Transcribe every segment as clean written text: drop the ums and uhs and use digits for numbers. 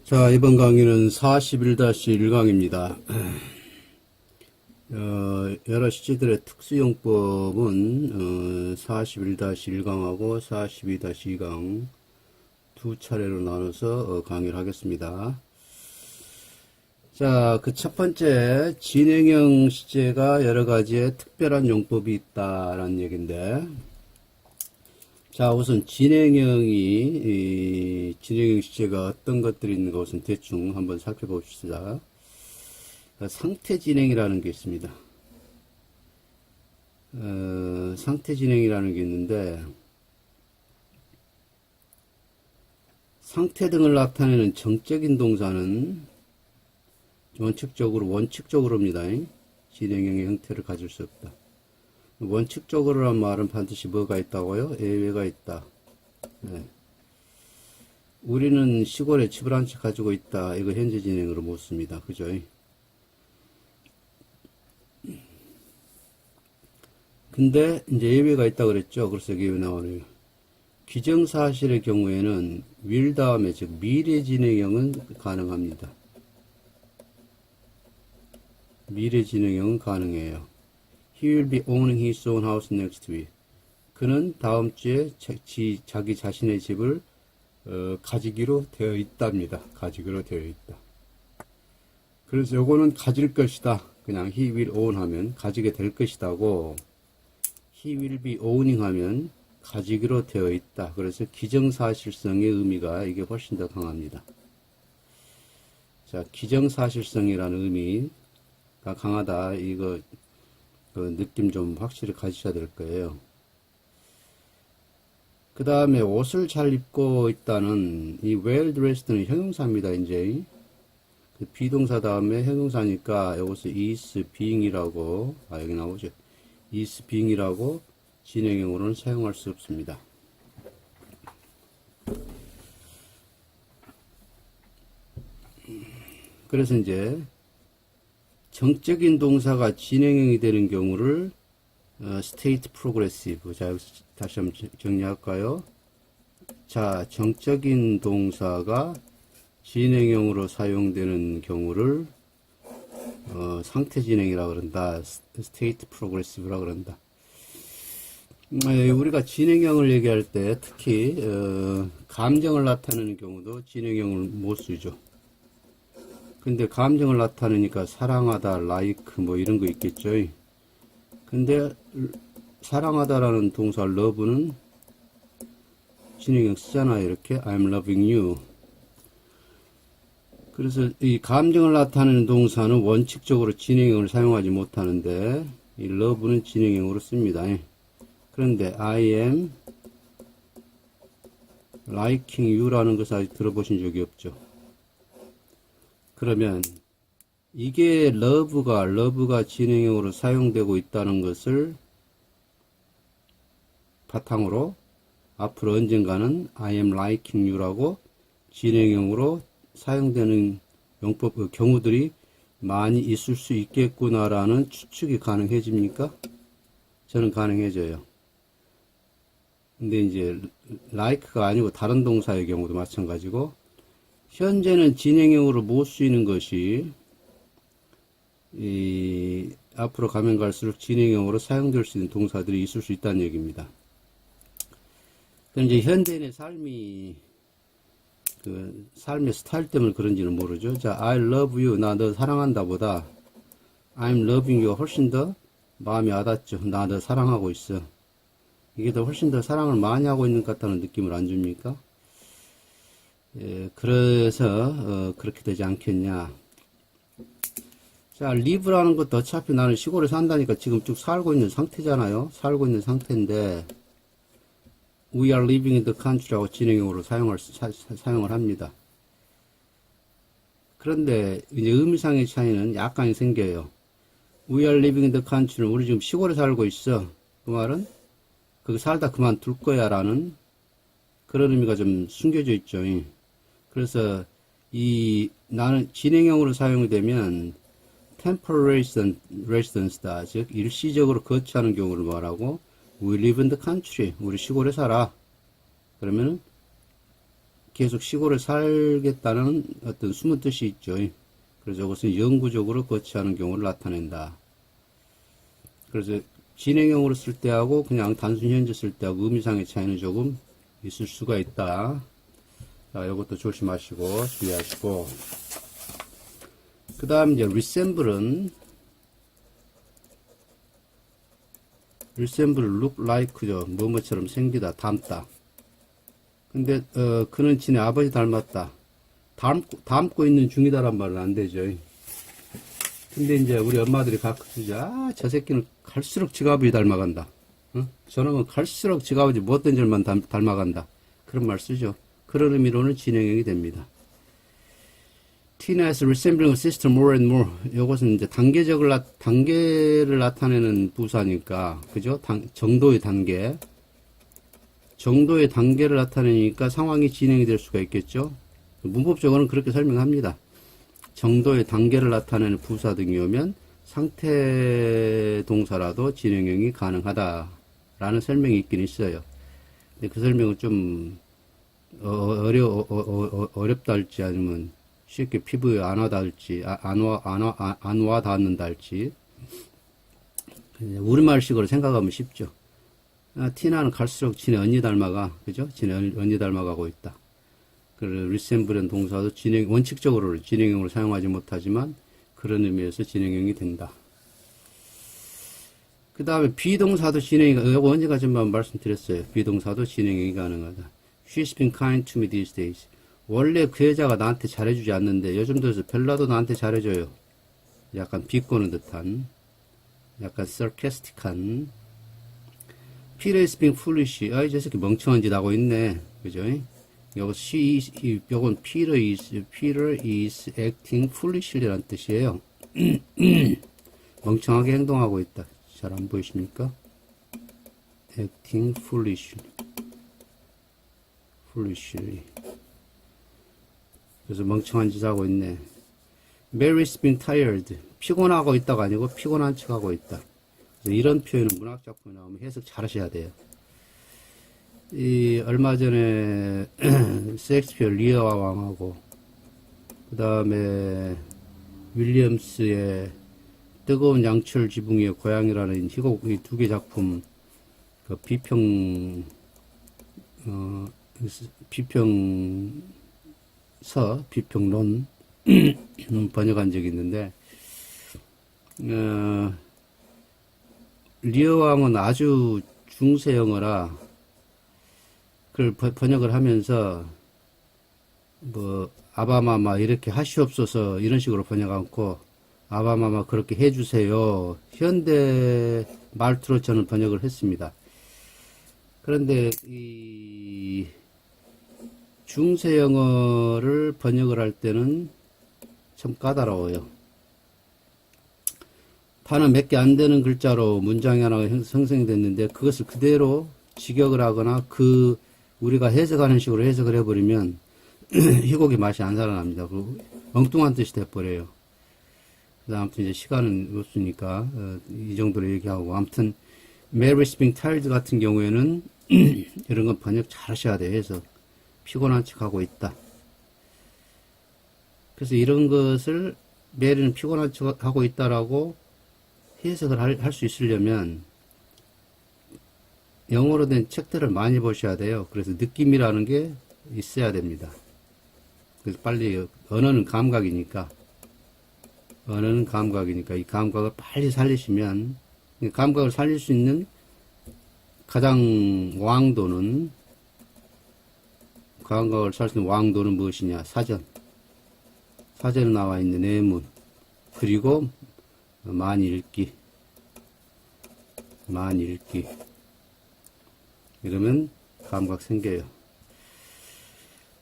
자, 이번 강의는 41-1강입니다. 여러 시제들의 특수용법은 41-1강하고 42-2강 두 차례로 나눠서 강의를 하겠습니다. 자, 그 첫 번째 진행형 시제가 여러 가지의 특별한 용법이 있다라는 얘기인데, 자, 우선 진행형 시제가 어떤 것들이 있는가 우선 대충 한번 살펴봅시다. 상태 진행이라는 게 있습니다. 상태 진행이라는 게 있는데, 상태 등을 나타내는 정적인 동사는 원칙적으로입니다. 진행형의 형태를 가질 수 없다. 원칙적으로란 말은 반드시 뭐가 있다고요? 예외가 있다. 네. 우리는 시골에 집을 한 채 가지고 있다. 이거 현재 진행으로 못 씁니다. 그죠? 근데 이제 예외가 있다 그랬죠. 그래서 이게 왜 나오네요. 기정사실의 경우에는 will 다음에 즉 미래 진행형은 가능합니다. 미래 진행형은 가능해요. He will be owning his own house next week. 그는 다음 주에 자기 자신의 집을 가지기로 되어 있답니다. 가지기로 되어 있다. 그래서 요거는 가질 것이다. 그냥 he will own 하면 가지게 될 것이다고, he will be owning 하면 가지기로 되어 있다. 그래서 기정사실성의 의미가 이게 훨씬 더 강합니다. 자, 기정사실성이라는 의미가 강하다. 이거 그 느낌 좀 확실히 가지셔야 될 거예요. 그 다음에 옷을 잘 입고 있다는 이 well dressed는 형용사입니다. 이제 그 비동사 다음에 형용사니까 이것을 is being이라고, 여기 나오죠. is being이라고 진행형으로는 사용할 수 없습니다. 그래서 이제 정적인 동사가 진행형이 되는 경우를 state progressive. 자, 다시 한번 정리할까요? 자, 정적인 동사가 진행형으로 사용되는 경우를 상태 진행이라고 그런다. state progressive라고 그런다. 우리가 진행형을 얘기할 때 특히 감정을 나타내는 경우도 진행형을 못 쓰죠. 근데 감정을 나타내니까 사랑하다, like 뭐 이런 거 있겠죠. 근데 사랑하다라는 동사 love는 진행형 쓰잖아요. 이렇게 I'm loving you. 그래서 이 감정을 나타내는 동사는 원칙적으로 진행형을 사용하지 못하는데 이 love는 진행형으로 씁니다. 그런데 I am liking you라는 것을 아직 들어보신 적이 없죠. 그러면 이게 love가 진행형으로 사용되고 있다는 것을 바탕으로 앞으로 언젠가는 I am liking you라고 진행형으로 사용되는 용법, 경우들이 많이 있을 수 있겠구나라는 추측이 가능해집니까? 저는 가능해져요. 근데 이제 like가 아니고 다른 동사의 경우도 마찬가지고, 현재는 진행형으로 못 쓰이는 것이 앞으로 가면 갈수록 진행형으로 사용될 수 있는 동사들이 있을 수 있다는 얘기입니다. 이제 현대인의 삶의 스타일 때문에 그런지는 모르죠. 자, I love you, 나 너 사랑한다 보다 I'm loving you 훨씬 더 마음이 와닿죠. 나 너 사랑하고 있어. 이게 더 훨씬 더 사랑을 많이 하고 있는 것 같다는 느낌을 안 줍니까? 그래서 그렇게 되지 않겠냐. 자, live라는 것도 어차피 나는 시골에 산다니까 지금 쭉 살고 있는 상태잖아요. 살고 있는 상태인데 we are living in the country라고 진행형으로 사용을 합니다. 그런데 이제 의미상의 차이는 약간 생겨요. we are living in the country는 우리 지금 시골에 살고 있어. 그 말은 거기 살다 그만둘 거야 라는 그런 의미가 좀 숨겨져 있죠. 그래서 나는 진행형으로 사용이 되면 temporary residence다. 즉 일시적으로 거주하는 경우를 말하고 we live in the country. 우리 시골에 살아. 그러면 계속 시골에 살겠다는 어떤 숨은 뜻이 있죠. 그래서 이것은 영구적으로 거치하는 경우를 나타낸다. 그래서 진행형으로 쓸 때하고 그냥 단순 현재 쓸 때하고 의미상의 차이는 조금 있을 수가 있다. 자, 이것도 조심하시고 주의하시고. 그 다음 이제 resemble은 look like죠. 뭐뭐처럼 생기다, 닮다. 근데 그는 지네 아버지 닮았다. 닮고 있는 중이다란 말은 안 되죠. 근데 이제 우리 엄마들이 가끔 쓰죠. 아, 저 새끼는 갈수록 지가 아버지 닮아간다. 저놈은 갈수록 지가 아버지 못된 절만 닮아간다. 그런 말 쓰죠. 그런 의미로는 진행형이 됩니다. Tina is resembling her sister more and more. 이것은 이제 단계를 나타내는 부사니까, 그죠? 정도의 단계. 정도의 단계를 나타내니까 상황이 진행이 될 수가 있겠죠? 문법적으로는 그렇게 설명합니다. 정도의 단계를 나타내는 부사 등이 오면 상태 동사라도 진행형이 가능하다라는 설명이 있긴 있어요. 근데 그 설명은 좀 어렵다 할지 아니면 쉽게 피부에 안 와닿을지 안 와닿는다 할지 우리말식으로 생각하면 쉽죠. 티나는 갈수록 지네 언니 닮아가, 그죠? 지네 언니 닮아가고 있다. 그 resemble는 동사도 원칙적으로 진행형으로 사용하지 못하지만 그런 의미에서 진행형이 된다. 그 다음에 비동사도 진행이, 이거 언제까지만 말씀드렸어요. 비동사도 진행형이 가능하다. She's been kind to me these days. 원래 그 여자가 나한테 잘해주지 않는데 요즘 들어서 별나도 나한테 잘해줘요. 약간 비꼬는 듯한, 약간 sarcastic한. Peter is being foolish. 아, 저 새끼 멍청한 짓 하고 있네. 그죠? 요건 Peter is acting foolishly라는 뜻이에요. 멍청하게 행동하고 있다. 잘 안 보이십니까? acting foolishly. 그래서 멍청한 짓 하고 있네. Mary's been tired. 피곤하고 있다가 아니고 피곤한 척 하고 있다. 그래서 이런 표현은 문학작품에 나오면 해석 잘 하셔야 돼요. 얼마 전에 셰익스피어 리어 왕하고 그 다음에 윌리엄스의 뜨거운 양철 지붕 위의 고양이라는 희곡 이 두 개 작품 그 비평론 번역한 적이 있는데 리어 왕은 아주 중세 영어라 그걸 번역을 하면서 뭐 아바마마 이렇게 하시옵소서 이런 식으로 번역하고 아바마마 그렇게 해주세요 현대 말투로 저는 번역을 했습니다. 그런데 이 중세 영어를 번역을 할 때는 참 까다로워요. 단어 몇 개 안 되는 글자로 문장이 하나 생성이 됐는데 그것을 그대로 직역을 하거나 우리가 해석하는 식으로 해석을 해버리면 희곡의 맛이 안 살아납니다. 그 엉뚱한 뜻이 돼버려요. 그래서 아무튼 이제 시간은 없으니까 이 정도로 얘기하고 아무튼 Mary's being tired 같은 경우에는 이런 건 번역 잘 하셔야 돼요. 해서 피곤한 척 하고 있다. 그래서 이런 것을 메리는 피곤한 척 하고 있다라고 해석을 할 수 있으려면 영어로 된 책들을 많이 보셔야 돼요. 그래서 느낌이라는 게 있어야 됩니다. 그래서 빨리 언어는 감각이니까 이 감각을 빨리 살리시면 감각을 살릴 수 있는 가장 감각을 살릴 수 있는 왕도는 무엇이냐? 사전에 나와 있는 내문 그리고 많이 읽기 이러면 감각 생겨요.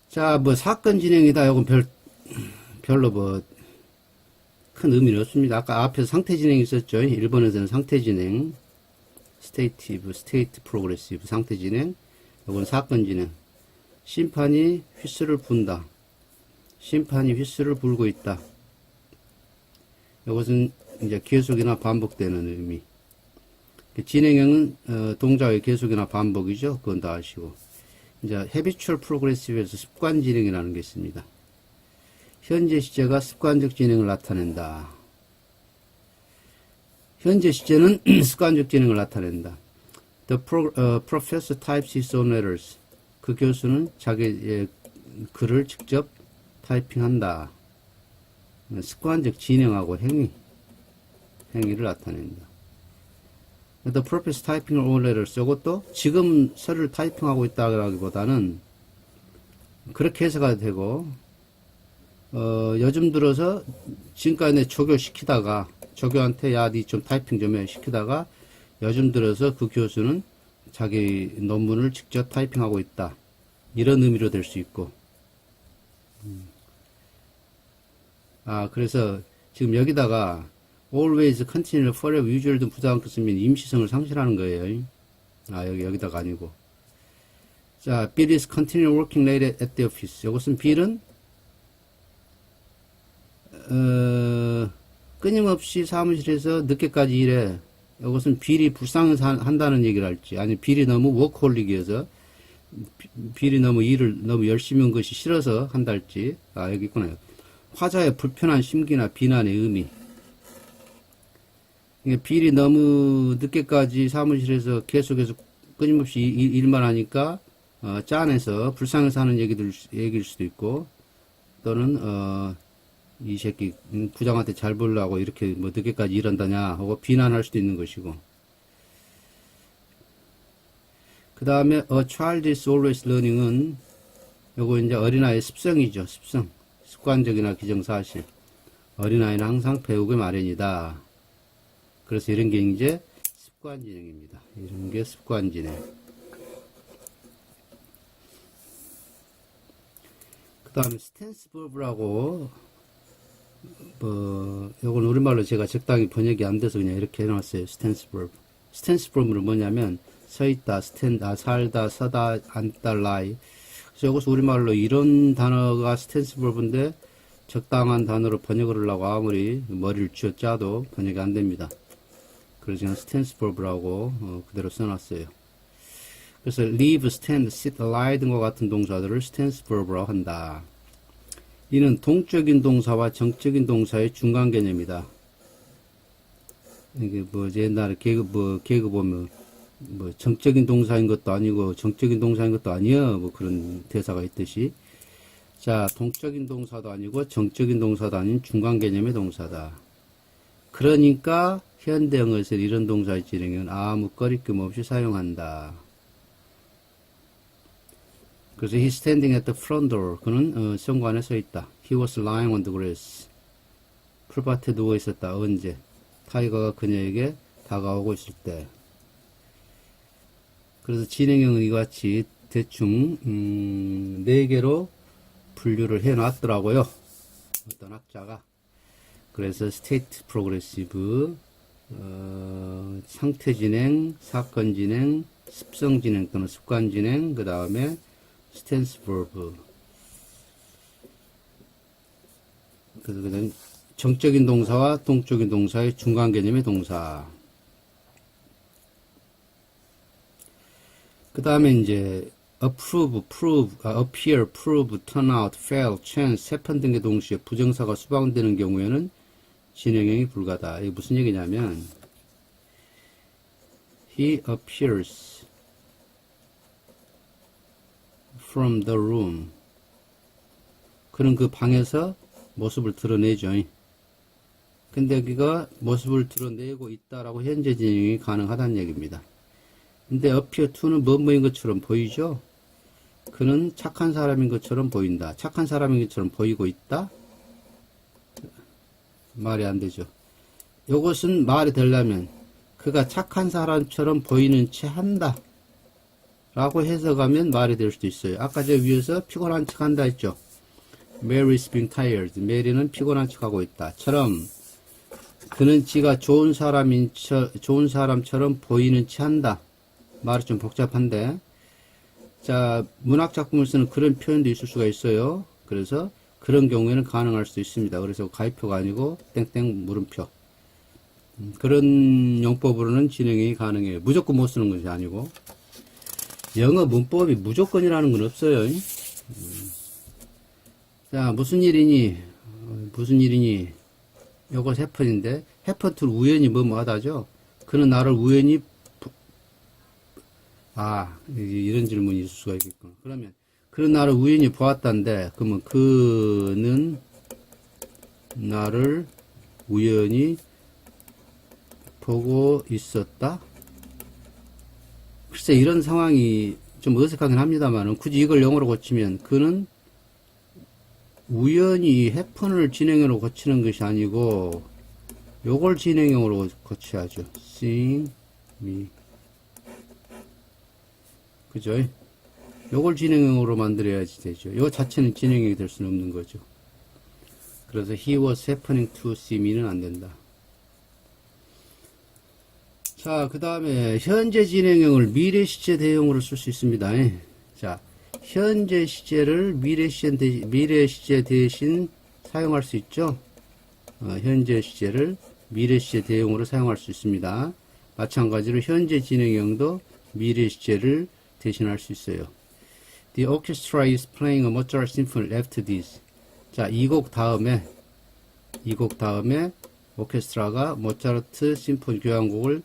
자, 뭐 사건 진행이다. 이건 별로 뭐 큰 의미는 없습니다. 아까 앞에서 상태 진행이 있었죠. 일본에서는 상태 진행, 스테이트 프로그레시브 상태 진행. 이건 사건 진행. 심판이 휘슬을 분다. 심판이 휘슬을 불고 있다. 이것은 이제 계속이나 반복되는 의미. 진행형은 동작의 계속이나 반복이죠. 그건 다 아시고. 이제 habitual progressive에서 습관 진행이라는 게 있습니다. 현재 시제가 습관적 진행을 나타낸다. 현재 시제는 습관적 진행을 나타낸다. The professor types his own letters. 그 교수는 자기의 글을 직접 타이핑한다. 습관적 진행하고 행위를 나타낸다. The professor typing all letters. 이것도 지금 서류를 타이핑하고 있다라기보다는 그렇게 해석이 되고, 요즘 들어서 지금까지 내 조교시키다가, 조교한테 야, 니 좀 타이핑 좀 해 시키다가, 요즘 들어서 그 교수는 자기 논문을 직접 타이핑하고 있다. 이런 의미로 될 수 있고. 그래서 지금 여기다가 always, continue, forever, usual 등 부사함께 쓰면 임시성을 상실하는 거예요. 여기다가 아니고. 자, Bill is continue working late at the office. 이것은 Bill은 끊임없이 사무실에서 늦게까지 일해. 이것은 빌이 불쌍한다는 얘기를 할지, 아니 빌이 너무 워크홀릭이어서 빌이 너무 일을 너무 열심히 한 것이 싫어서 한달지. 여기 있구나. 화자의 불편한 심기나 비난의 의미. 빌이 너무 늦게까지 사무실에서 계속해서 끊임없이 일만 하니까 짠해서 불쌍해서 하는 얘기일 수도 있고, 또는 이 새끼 부장한테 잘 보려고 이렇게 뭐 늦게까지 일한다냐 하고 비난할 수도 있는 것이고. 그 다음에 a child is always learning은 요거 이제 어린아이의 습성이죠. 습성, 습관적이나 기정사실. 어린아이는 항상 배우기 마련이다. 그래서 이런 게 이제 습관진행입니다. 이런 게 습관진행. 그 다음에 스탠스 버브라고, 요건 우리말로 제가 적당히 번역이 안 돼서 그냥 이렇게 해놨어요. 스탠스 버브. 스탠스 버브는 뭐냐면, 서있다, 살다, 서다, 앉다, lie. 그래서 이것을 우리말로 이런 단어가 스탠스 버브인데, 적당한 단어로 번역을 하려고 아무리 머리를 쥐어짜도 번역이 안 됩니다. 그래서 그냥 스탠스 버브라고 그대로 써놨어요. 그래서 live, stand, sit, lie 등과 같은 동사들을 스탠스 버브라고 한다. 이는 동적인 동사와 정적인 동사의 중간 개념이다. 이게 옛날에 개그 보면 정적인 동사인 것도 아니고 정적인 동사인 것도 아니야, 그런 대사가 있듯이. 자, 동적인 동사도 아니고 정적인 동사도 아닌 중간 개념의 동사다. 그러니까 현대영어에서 이런 동사의 진행은 아무 거리낌 없이 사용한다. 그래서 he's standing at the front door. 그는 현관에 서 있다. He was lying on the grass. 풀밭에 누워 있었다. 언제? 타이거가 그녀에게 다가오고 있을 때. 그래서 진행형은 이와 같이 대충 4개로 분류를 해놨더라고요. 어떤 학자가. 그래서 state progressive, 상태 진행, 사건 진행, 습성 진행 또는 습관 진행, 그 다음에 스탠스 버브. 그래서 정적인 동사와 동적인 동사의 중간 개념의 동사. 그 다음에 이제 approve, prove, appear, prove, turn out, fail, chance, happen 등의 동시에 부정사가 수반되는 경우에는 진행형이 불가다. 이게 무슨 얘기냐면, he appears from the room. 그는 그 방에서 모습을 드러내죠. 근데 여기가 모습을 드러내고 있다라고 현재 진행이 가능하다는 얘기입니다. 근데 appear to는 뭐뭐인 것처럼 보이죠? 그는 착한 사람인 것처럼 보인다. 착한 사람인 것처럼 보이고 있다? 말이 안 되죠. 이것은 말이 되려면 그가 착한 사람처럼 보이는 채 한다 라고 해석하면 말이 될 수도 있어요. 아까 저 위에서 피곤한 척 한다 했죠. Mary is being tired. 메리는 피곤한 척 하고 있다. 처럼 그는 지가 좋은 사람처럼 보이는 채 한다. 말이 좀 복잡한데, 자, 문학 작품을 쓰는 그런 표현도 있을 수가 있어요. 그래서 그런 경우에는 가능할 수도 있습니다. 그래서 가위표가 아니고 땡땡 물음표. 그런 용법으로는 진행이 가능해요. 무조건 못 쓰는 것이 아니고. 영어 문법이 무조건이라는 건 없어요. 자, 무슨 일이니? 무슨 일이니? 요거 해펀인데, 해펀트 우연히 뭐뭐 하다죠? 그는 나를 우연히, 이런 질문이 있을 수가 있겠구나. 그러면, 그는 나를 우연히 보았다는데, 그러면 그는 나를 우연히 보고 있었다? 글쎄, 이런 상황이 좀 어색하긴 합니다만, 굳이 이걸 영어로 고치면, 그는 우연히 해펀을 진행형으로 고치는 것이 아니고, 요걸 진행형으로 고쳐야죠. seeing me. 그죠? 요걸 진행형으로 만들어야지 되죠. 요 자체는 진행형이 될 수는 없는 거죠. 그래서 he was happening to see me는 안 된다. 자, 그 다음에 현재 진행형을 미래 시제 대용으로 쓸 수 있습니다. 자, 현재 시제를 미래 시제 대신 사용할 수 있죠. 현재 시제를 미래 시제 대용으로 사용할 수 있습니다. 마찬가지로 현재 진행형도 미래 시제를 대신할 수 있어요. The orchestra is playing a Mozart symphony after this. 자, 이 곡 다음에 오케스트라가 모차르트 심포니 교향곡을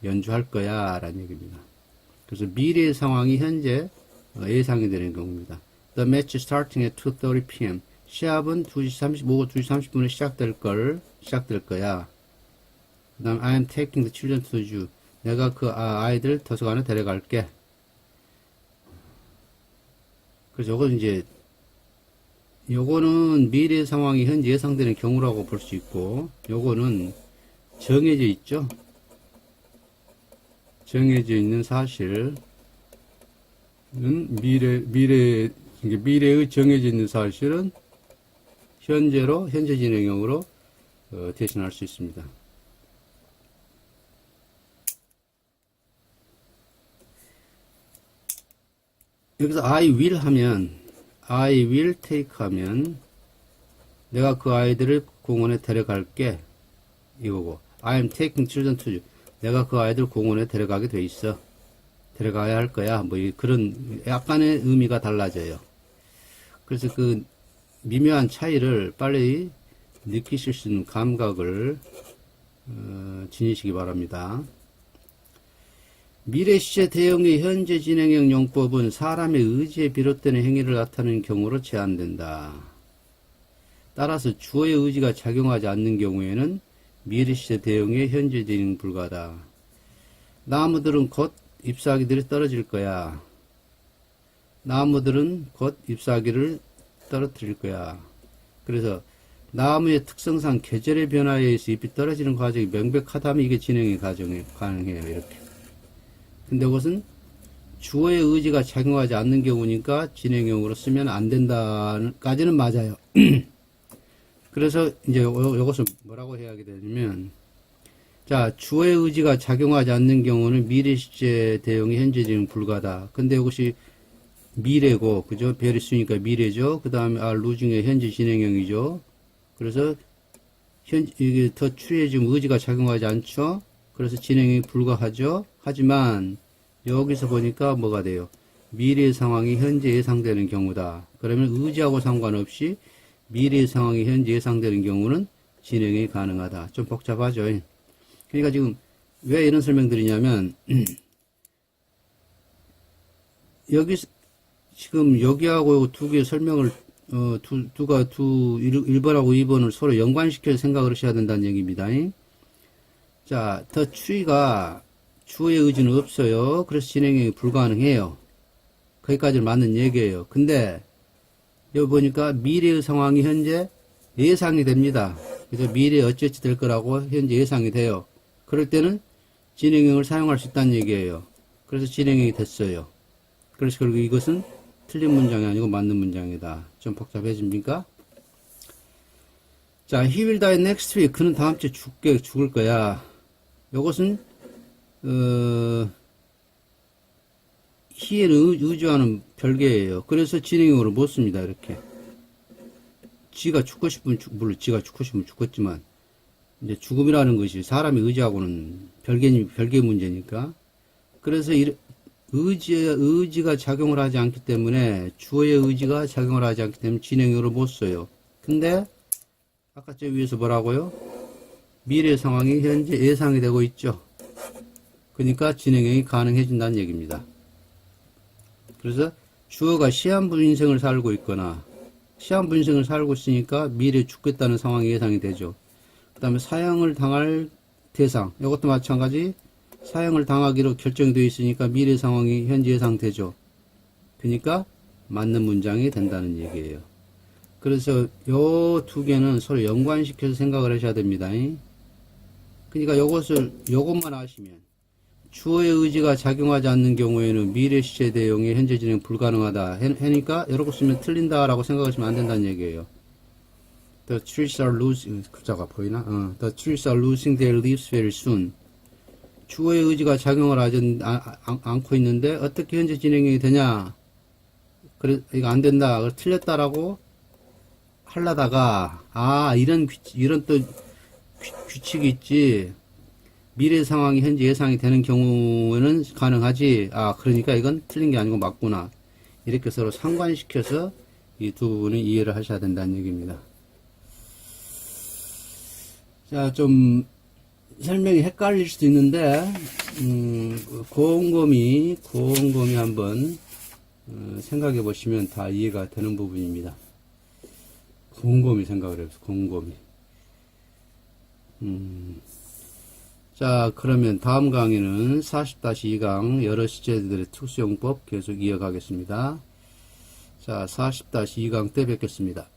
연주할 거야 라는 얘기입니다. 그래서 미래의 상황이 현재 예상이 되는 경우입니다. The match starting at 2:30 p.m. 시합은 오후 2시 30분에 시작될 거야. 그 다음 I am taking the children to the zoo. 내가 그 아이들 도서관에 데려갈게. 그래서 요거는 미래 상황이 현재 예상되는 경우라고 볼 수 있고, 요거는 정해져 있죠. 정해져 있는 사실은 미래의 정해져 있는 사실은 현재 진행형으로 대신할 수 있습니다. 여기서 I will take 하면 내가 그 아이들을 공원에 데려갈게 이거고, I am taking children to you. 내가 그 아이들 공원에 데려가게 돼 있어. 데려가야 할 거야. 뭐 그런 약간의 의미가 달라져요. 그래서 그 미묘한 차이를 빨리 느끼실 수 있는 감각을 지니시기 바랍니다. 미래 시제 대형의 현재 진행형 용법은 사람의 의지에 비롯되는 행위를 나타내는 경우로 제한된다. 따라서 주어의 의지가 작용하지 않는 경우에는 미래 시제 대형의 현재 진행 불가다. 나무들은 곧 잎사귀들이 떨어질 거야. 나무들은 곧 잎사귀를 떨어뜨릴 거야. 그래서 나무의 특성상 계절의 변화에 의해서 잎이 떨어지는 과정이 명백하다면 이게 진행이 가능해요. 이렇게. 근데 그것은 주어의 의지가 작용하지 않는 경우니까 진행형으로 쓰면 안 된다까지는 맞아요. 그래서 이제 이것을 뭐라고 해야 하게 되냐면, 자, 주어의 의지가 작용하지 않는 경우는 미래 시제 대용이 현재 진행 불가다. 근데 이것이 미래고, 그죠? 별이 쓰니까 미래죠. 그 다음에 루중의 현재 진행형이죠. 그래서 이게 더 추리에 지금 의지가 작용하지 않죠. 그래서 진행이 불가하죠. 하지만 여기서 보니까 뭐가 돼요? 미래의 상황이 현재 예상되는 경우다. 그러면 의지하고 상관없이 미래의 상황이 현재 예상되는 경우는 진행이 가능하다. 좀 복잡하죠. 그러니까 지금 왜 이런 설명드리냐면, 지금 여기하고 두 개의 설명을 1번하고 2번을 서로 연관시켜서 생각을 하셔야 된다는 얘기입니다. 자, 더 추이가 주어의 의지는 없어요. 그래서 진행이 불가능해요. 거기까지는 맞는 얘기예요. 근데 여기 보니까 미래의 상황이 현재 예상이 됩니다. 그래서 미래에 어찌어찌 될 거라고 현재 예상이 돼요. 그럴 때는 진행형을 사용할 수 있다는 얘기예요. 그래서 진행형이 됐어요. 그래서 결국 이것은 틀린 문장이 아니고 맞는 문장이다. 좀 복잡해집니까? 자, he will die next week. 그는 다음 주에 죽을 거야. 이것은 he에는 의주와는 별개예요. 그래서 진행형으로 못 씁니다. 이렇게. 지가 죽고 싶으면 물론 지가 죽고 싶으면 죽겠지만, 이제 죽음이라는 것이 사람의 의지하고는 별개 문제니까. 그래서 의지가 작용을 하지 않기 때문에, 주어의 의지가 작용을 하지 않기 때문에 진행형으로 못 써요. 근데 아까 저 위에서 뭐라고요? 미래 상황이 현재 예상이 되고 있죠. 그러니까 진행형이 가능해진다는 얘기입니다. 그래서 주어가 시한부 인생을 살고 있거나 시한부 인생을 살고 있으니까 미래에 죽겠다는 상황이 예상이 되죠. 그 다음에 사형을 당할 대상, 이것도 마찬가지. 사형을 당하기로 결정되어 있으니까 미래 상황이 현재 예상되죠. 그러니까 맞는 문장이 된다는 얘기예요. 그래서 요 두 개는 서로 연관시켜서 생각을 하셔야 됩니다. 그러니까 요것만 아시면, 주어의 의지가 작용하지 않는 경우에는 미래 시제 대용의 현재 진행 불가능하다 하니까 이렇게 쓰면 틀린다라고 생각하시면 안 된다는 얘기예요. The trees are losing, 글자가 보이나? The trees are losing their leaves very soon. 주어의 의지가 작용을 하지 않고 있는데 어떻게 현재 진행이 되냐? 그래, 이거 안 된다. 틀렸다라고 하려다가, 이런 또 규칙이 있지. 미래 상황이 현재 예상이 되는 경우에는 가능하지. 그러니까 이건 틀린 게 아니고 맞구나. 이렇게 서로 상관시켜서 이 두 부분을 이해를 하셔야 된다는 얘기입니다. 자, 좀 설명이 헷갈릴 수도 있는데, 곰곰이 한번 생각해 보시면 다 이해가 되는 부분입니다. 곰곰이 생각을 해보세요. 곰곰이. 자, 그러면 다음 강의는 40-2강 여러 시제들의 특수용법 계속 이어가겠습니다. 자, 40-2강 때 뵙겠습니다.